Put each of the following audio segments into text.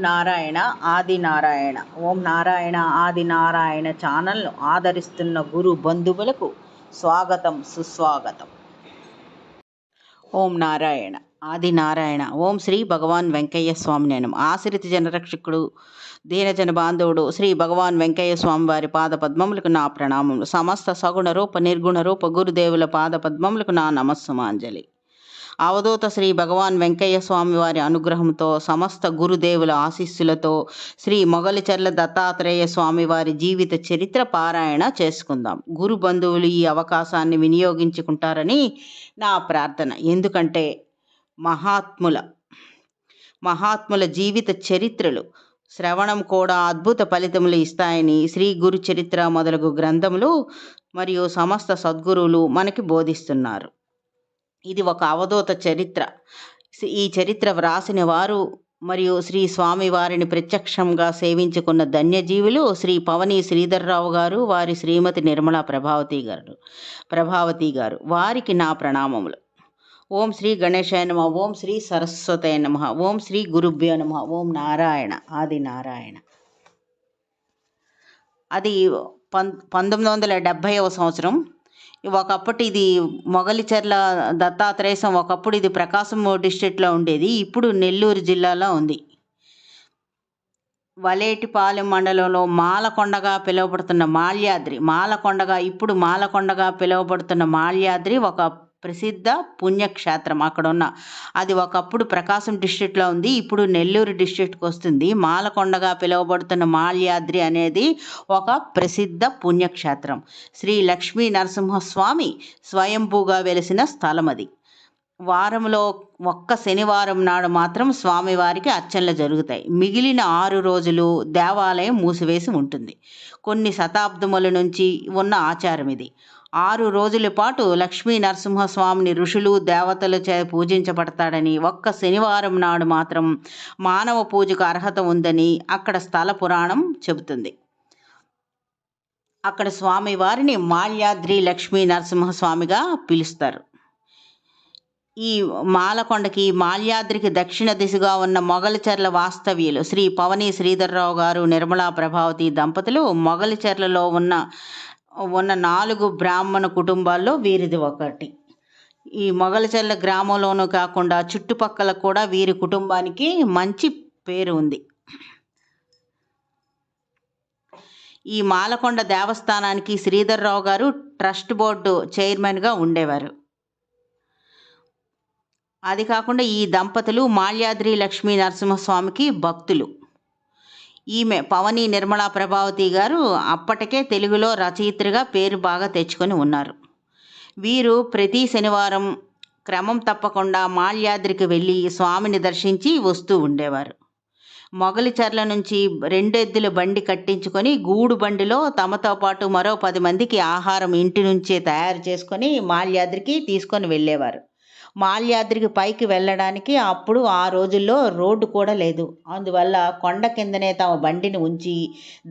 నారాయణ ఆది నారాయణ. ఓం నారాయణ ఆది నారాయణ ఛానల్ను ఆదరిస్తున్న గురు బంధువులకు స్వాగతం, సుస్వాగతం. ఓం నారాయణ ఆది నారాయణ. ఓం శ్రీ భగవాన్ వెంకయ్య స్వామి నమః. ఆశ్రిత జనరక్షకుడు, దీనజన బాంధవుడు శ్రీ భగవాన్ వెంకయ్య స్వామి వారి పాద పద్మములకు నా ప్రణామములు. సమస్త సగుణ రూప నిర్గుణ రూప గురుదేవుల పాద పద్మములకు నా నమస్సుమాంజలి. అవధూత శ్రీ భగవాన్ వెంకయ్య స్వామి వారి అనుగ్రహంతో, సమస్త గురుదేవుల ఆశీస్సులతో శ్రీ మొగలిచెర్ల దత్తాత్రేయ స్వామి వారి జీవిత చరిత్ర పారాయణ చేసుకుందాం. గురు బంధువులు ఈ అవకాశాన్ని వినియోగించుకుంటారని నా ప్రార్థన. ఎందుకంటే మహాత్ముల జీవిత చరిత్రలు శ్రవణం కూడా అద్భుత ఫలితములు ఇస్తాయని శ్రీ గురు చరిత్ర మొదలగు గ్రంథములు మరియు సమస్త సద్గురువులు మనకి బోధిస్తున్నారు. ఇది ఒక అవధూత చరిత్ర. ఈ చరిత్ర వ్రాసిన వారు మరియు శ్రీ స్వామి వారిని ప్రత్యక్షంగా సేవించుకున్న ధన్యజీవులు శ్రీ పవని శ్రీధర్రావు గారు, వారి శ్రీమతి నిర్మలా ప్రభావతి గారు. వారికి నా ప్రణామములు. ఓం శ్రీ గణేశాయ నమః. ఓం శ్రీ సరస్వతయ నమః. ఓం శ్రీ గురుభ్యో నమః. ఓం నారాయణ ఆది నారాయణ. అది 1970వ సంవత్సరం. ఒకప్పుడు ఇది మొగలిచెర్ల దత్తాత్రేయం, ఒకప్పుడు ఇది ప్రకాశం డిస్ట్రిక్ట్లో ఉండేది. ఇప్పుడు నెల్లూరు జిల్లాలో ఉంది. వలేటిపాలెం మండలంలో మాలకొండగా పిలువబడుతున్న మాలకొండగా పిలువబడుతున్న మాల్యాద్రి ఒక ప్రసిద్ధ పుణ్యక్షేత్రం. అక్కడున్న అది ఒకప్పుడు ప్రకాశం డిస్ట్రిక్ట్లో ఉంది, ఇప్పుడు నెల్లూరు డిస్ట్రిక్ట్కి వస్తుంది. మాలకొండగా పిలువబడుతున్న మాల్యాద్రి అనేది ఒక ప్రసిద్ధ పుణ్యక్షేత్రం. శ్రీ లక్ష్మీ నరసింహస్వామి స్వయంభూగా వెలిసిన స్థలం అది. వారంలో ఒక్క శనివారం నాడు మాత్రం స్వామివారికి అర్చనలు జరుగుతాయి. మిగిలిన 6 రోజులు దేవాలయం మూసివేసి ఉంటుంది. కొన్ని శతాబ్దముల నుంచి ఉన్న ఆచారం ఇది. 6 రోజుల పాటు లక్ష్మీ నరసింహస్వామిని ఋషులు, దేవతలు పూజించబడతాడని, ఒక్క శనివారం నాడు మాత్రం మానవ పూజకు అర్హత ఉందని అక్కడ స్థల పురాణం చెబుతుంది. అక్కడ స్వామివారిని మాల్యాద్రి లక్ష్మీ నరసింహస్వామిగా పిలుస్తారు. ఈ మాల్యాద్రికి దక్షిణ దిశగా ఉన్న మొగలిచెర్ల వాస్తవ్యులు శ్రీ పవని శ్రీధర్రావు గారు, నిర్మలా ప్రభావతి దంపతులు మొగలిచెర్లలో ఉన్న 4 బ్రాహ్మణ కుటుంబాల్లో వీరిది ఒకటి. ఈ మొగలిచెర్ల గ్రామంలోనూ కాకుండా చుట్టుపక్కల కూడా వీరి కుటుంబానికి మంచి పేరు ఉంది. ఈ మాలకొండ దేవస్థానానికి శ్రీధర్రావు గారు ట్రస్ట్ బోర్డు చైర్మన్గా ఉండేవారు. అది కాకుండా ఈ దంపతులు మాల్యాద్రి లక్ష్మీ నరసింహస్వామికి భక్తులు. ఈమె పవని నిర్మలా ప్రభావతి గారు అప్పటికే తెలుగులో రచయిత్రిగా పేరు బాగా తెచ్చుకొని ఉన్నారు. వీరు ప్రతి శనివారం క్రమం తప్పకుండా మాల్యాద్రికి వెళ్ళి స్వామిని దర్శించి వస్తూ ఉండేవారు. మొగలిచెర్ల నుంచి 2 ఎద్దుల బండి కట్టించుకొని గూడు బండిలో తమతో పాటు మరో 10 మందికి ఆహారం ఇంటి నుంచే తయారు చేసుకొని మాల్యాద్రికి తీసుకొని వెళ్ళేవారు. మాల్యాద్రికి పైకి వెళ్ళడానికి అప్పుడు ఆ రోజుల్లో రోడ్డు కూడా లేదు. అందువల్ల కొండ కిందనే తమ బండిని ఉంచి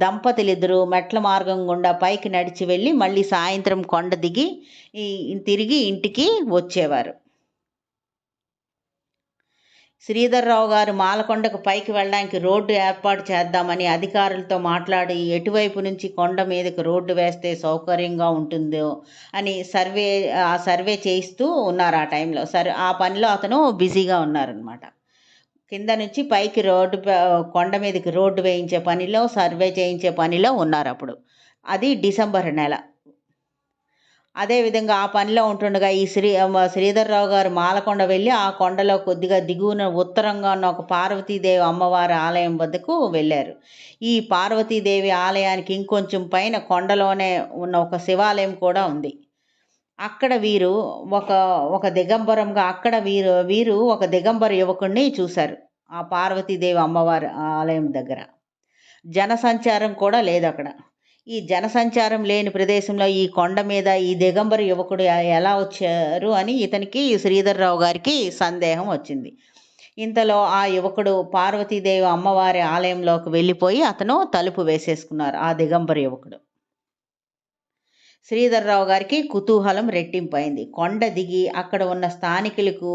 దంపతులిద్దరూ మెట్ల మార్గం గుండా పైకి నడిచి వెళ్ళి మళ్ళీ సాయంత్రం కొండ దిగి తిరిగి ఇంటికి వచ్చేవారు. శ్రీధర్రావు గారు మాలకొండకు పైకి వెళ్ళడానికి రోడ్డు ఏర్పాటు చేద్దామని అధికారులతో మాట్లాడి ఎటువైపు నుంచి కొండ మీదకి రోడ్డు వేస్తే సౌకర్యంగా ఉంటుందో అని సర్వే చేయిస్తూ ఉన్నారు. ఆ టైంలో ఆ పనిలో అతను బిజీగా ఉన్నారనమాట. కింద నుంచి పైకి కొండ మీదకి రోడ్డు వేయించే పనిలో, సర్వే చేయించే పనిలో ఉన్నారు అప్పుడు. అది డిసెంబర్ నెల. అదేవిధంగా ఆ పనిలో ఉంటుండగా ఈ శ్రీధర్రావు గారు మాలకొండ వెళ్ళి ఆ కొండలో కొద్దిగా దిగువన ఉత్తరంగా ఉన్న ఒక పార్వతీదేవి అమ్మవారి ఆలయం వద్దకు వెళ్ళారు. ఈ పార్వతీదేవి ఆలయానికి ఇంకొంచెం పైన కొండలోనే ఉన్న ఒక శివాలయం కూడా ఉంది. అక్కడ వీరు ఒక దిగంబరంగా వీరు ఒక దిగంబర యువకుడిని చూశారు. ఆ పార్వతీదేవి అమ్మవారి ఆలయం దగ్గర జనసంచారం కూడా లేదు. అక్కడ ఈ జనసంచారం లేని ప్రదేశంలో ఈ కొండ మీద ఈ దిగంబర యువకుడు ఎలా వచ్చారు అని ఇతనికి శ్రీధర్రావు గారికి సందేహం వచ్చింది. ఇంతలో ఆ యువకుడు పార్వతీదేవి అమ్మవారి ఆలయంలోకి వెళ్ళిపోయి అతను తలుపు వేసేసుకున్నారు. ఆ దిగంబర యువకుడు శ్రీధర్రావు గారికి కుతూహలం రెట్టింపైంది. కొండ దిగి అక్కడ ఉన్న స్థానికులకు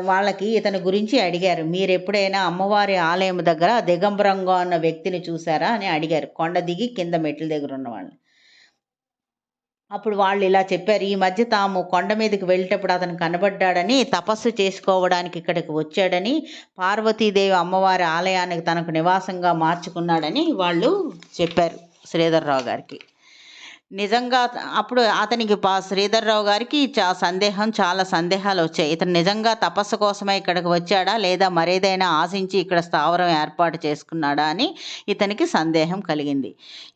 వాళ్ళకి ఇతని గురించి అడిగారు. మీరెప్పుడైనా అమ్మవారి ఆలయం దగ్గర దిగంబరంగా ఉన్న వ్యక్తిని చూసారా అని అడిగారు. కొండ దిగి కింద మెట్ల దగ్గర ఉన్న వాళ్ళని. అప్పుడు వాళ్ళు ఇలా చెప్పారు. ఈ మధ్య తాము కొండ మీదకి వెళ్ళేటప్పుడు అతను కనబడ్డాడని, తపస్సు చేసుకోవడానికి ఇక్కడికి వచ్చాడని, పార్వతీదేవి అమ్మవారి ఆలయానికి తనకు నివాసంగా మార్చుకున్నాడని వాళ్ళు చెప్పారు శ్రీధర్రావు గారికి. నిజంగా అప్పుడు అతనికి శ్రీధర్రావు గారికి చాలా సందేహాలు వచ్చాయి. ఇతను నిజంగా తపస్సు కోసమే ఇక్కడికి వచ్చాడా, లేదా మరేదైనా ఆశించి ఇక్కడ స్థావరం ఏర్పాటు చేసుకున్నాడా అని ఇతనికి సందేహం కలిగింది.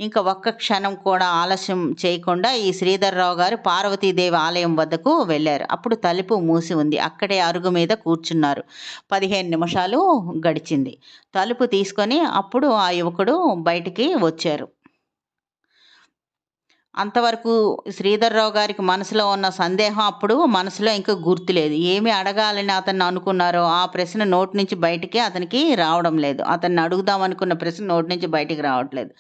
ఇంకా ఒక్క క్షణం కూడా ఆలస్యం చేయకుండా ఈ శ్రీధర్రావు గారు పార్వతీదేవి ఆలయం వద్దకు వెళ్ళారు. అప్పుడు తలుపు మూసి ఉంది. అక్కడే అరుగు మీద కూర్చున్నారు. 15 నిమిషాలు గడిచింది. తలుపు తీసుకొని అప్పుడు ఆ యువకుడు బయటికి వచ్చారు. అంతవరకు శ్రీధర్రావు గారికి మనసులో ఉన్న సందేహం అప్పుడు మనసులో ఇంకా గుర్తులేదు. ఏమి అడగాలని అతన్ని అనుకున్నారో ఆ ప్రశ్న నోటి నుంచి బయటికి అతనికి రావడం లేదు. అతన్ని అడుగుదాం అనుకున్న ప్రశ్న నోటి నుంచి బయటికి రావట్లేదు.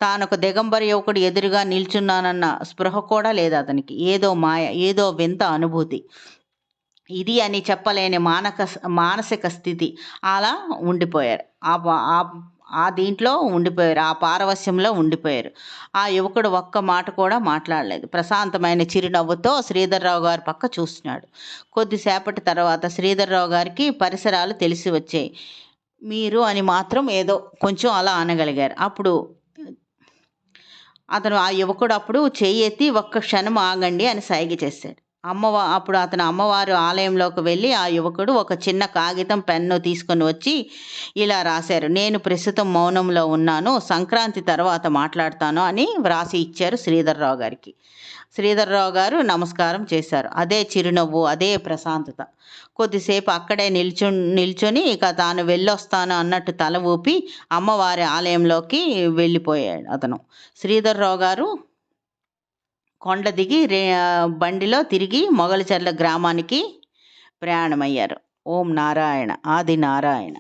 తాను ఒక దిగంబర యువకుడు ఎదురుగా నిల్చున్నానన్న స్పృహ కూడా లేదు అతనికి. ఏదో మాయ, ఏదో వింత అనుభూతి. ఇది అని చెప్పలేని మానసిక స్థితి. అలా ఉండిపోయారు. ఆ దీంట్లో ఉండిపోయారు. ఆ పారవస్యంలో ఉండిపోయారు. ఆ యువకుడు ఒక్క మాట కూడా మాట్లాడలేదు. ప్రశాంతమైన చిరునవ్వుతో శ్రీధర్రావు గారి పక్క చూస్తున్నాడు. కొద్దిసేపటి తర్వాత శ్రీధర్రావు గారికి పరిసరాలు తెలిసి వచ్చాయి. మీరు అని మాత్రం ఏదో కొంచెం అలా అనగలిగారు. అప్పుడు ఆ యువకుడు అప్పుడు చెయ్యి ఎత్తి ఒక్క క్షణం ఆగండి అని సైగ చేశాడు. అప్పుడు అతను అమ్మవారు ఆలయంలోకి వెళ్ళి ఆ యువకుడు ఒక చిన్న కాగితం, పెన్ను తీసుకొని వచ్చి ఇలా రాశారు. నేను ప్రస్తుతం మౌనంలో ఉన్నాను, సంక్రాంతి తర్వాత మాట్లాడతాను అని వ్రాసి ఇచ్చారు శ్రీధర్రావు గారికి. శ్రీధర్రావు గారు నమస్కారం చేశారు. అదే చిరునవ్వు, అదే ప్రశాంతత. కొద్దిసేపు అక్కడే నిల్చొని ఇక తాను వెళ్ళొస్తాను అన్నట్టు తల ఊపి అమ్మవారి ఆలయంలోకి వెళ్ళిపోయాడు అతను. శ్రీధర్రావు గారు కొండ దిగి బండిలో తిరిగి మొగలిచెర్ల గ్రామానికి ప్రయాణమయ్యారు. ఓం నారాయణ. ఆది నారాయణ.